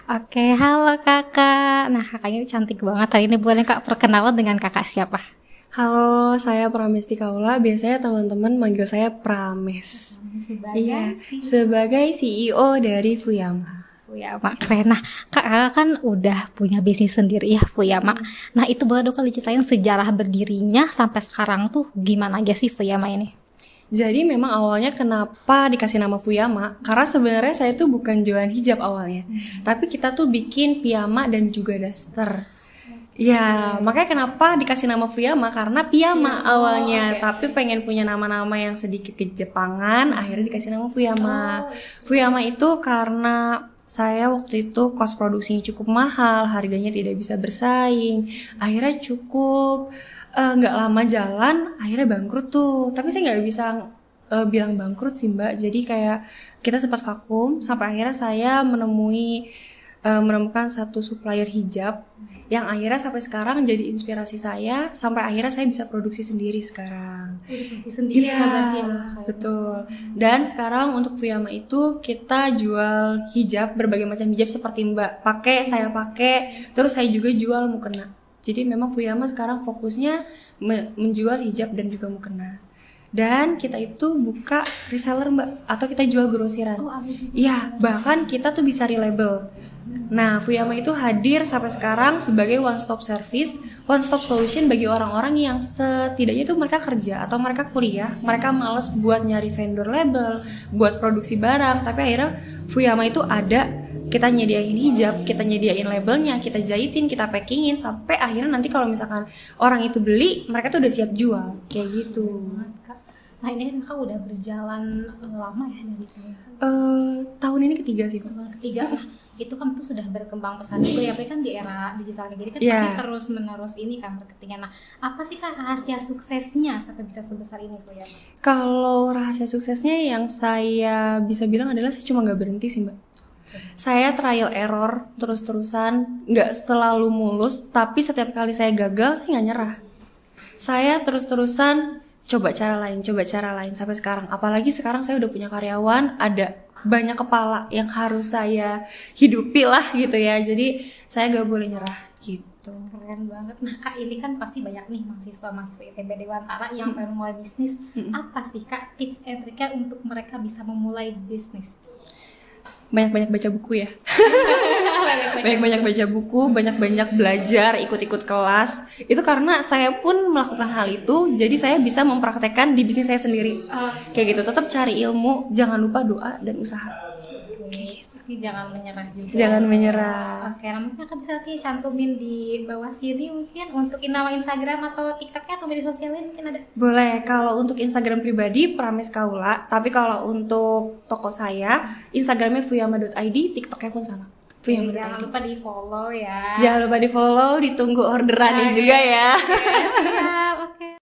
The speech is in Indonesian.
Oke, halo kakak. Nah, kakaknya cantik banget. Hari ini boleh kak perkenalan dengan kakak siapa? Halo, saya Pramesti Kaula. Biasanya teman-teman manggil saya Prames. Iya, sebagai CEO dari Fuyama. Fuyama, keren. Nah, kakak kan udah punya bisnis sendiri ya, Fuyama. Nah, itu boleh dong kalau diceritain sejarah berdirinya sampai sekarang tuh gimana aja sih Fuyama ini? Jadi memang awalnya kenapa dikasih nama Fuyama? Karena sebenarnya saya tuh bukan jualan hijab awalnya, tapi kita tuh bikin piyama dan juga daster. Ya, makanya kenapa dikasih nama Fuyama? Karena piyama awalnya, tapi pengen punya nama-nama yang sedikit kejepangan, akhirnya dikasih nama Fuyama. Fuyama itu karena saya waktu itu kos produksinya cukup mahal, harganya tidak bisa bersaing, akhirnya cukup nggak lama jalan, akhirnya bangkrut tuh. Tapi saya nggak bisa bilang bangkrut sih mbak. Jadi kayak kita sempat vakum sampai akhirnya saya menemukan satu supplier hijab yang akhirnya sampai sekarang jadi inspirasi saya sampai akhirnya saya bisa produksi sendiri sekarang. Sendiri Iya, ya berarti ya. betul. Dan sekarang untuk Fuyama itu kita jual hijab, berbagai macam hijab seperti mbak pakai, saya pakai, terus saya juga jual mukena. Jadi memang Fuyama sekarang fokusnya menjual hijab dan juga mukena. Dan kita itu buka reseller mbak, atau kita jual grosiran. Iya, bahkan kita tuh bisa relabel. Nah, Fuyama itu hadir sampai sekarang sebagai one stop service, one stop solution bagi orang-orang yang setidaknya itu mereka kerja atau mereka kuliah, mereka males buat nyari vendor label, buat produksi barang, tapi akhirnya Fuyama itu ada. Kita nyediain hijab, kita nyediain labelnya, kita jahitin, kita packingin, sampai akhirnya nanti kalau misalkan orang itu beli, mereka tuh udah siap jual, kayak gitu. Nah, ini kan kakak udah berjalan lama ya dari itu? Tahun ini ketiga sih, Pak. Tahun ketiga. Nah, itu kan tuh sudah berkembang pesat juga ya, apalagi kan di era digital kayak gini kan Yeah. pasti terus menerus ini kan marketingnya. Nah, apa sih kak rahasia suksesnya sampai bisa sebesar ini Bu ya? Kalau rahasia suksesnya yang saya bisa bilang adalah saya cuma nggak berhenti sih mbak. Saya trial error terus-terusan, nggak selalu mulus, tapi setiap kali saya gagal saya nggak nyerah. Saya terus-terusan coba cara lain sampai sekarang. Apalagi sekarang saya udah punya karyawan, ada banyak kepala yang harus saya hidupi lah gitu ya. Jadi saya nggak boleh nyerah gitu. Keren banget. Nah kak, ini kan pasti banyak nih mahasiswa ITB Dewantara yang baru mulai bisnis. Apa sih kak tips and triknya untuk mereka bisa memulai bisnis? Banyak-banyak baca buku ya. Banyak-banyak baca buku, banyak-banyak belajar, ikut-ikut kelas. Itu karena saya pun melakukan hal itu, jadi saya bisa mempraktekkan di bisnis saya sendiri. Kayak gitu, tetap cari ilmu, jangan lupa doa dan usaha. Kayak gitu. Jangan menyerah juga. Jangan menyerah. Oke, nah mungkin kakak bisa nanti cantumin di bawah sini mungkin untuk nama Instagram atau TikToknya atau media sosialnya mungkin ada. Boleh, kalau untuk Instagram pribadi Prames Kaula, tapi kalau untuk toko saya Instagramnya fuyama.id, TikToknya pun sama. Jangan lupa di follow ya. Jangan lupa di follow, ditunggu orderannya juga ya. Siap.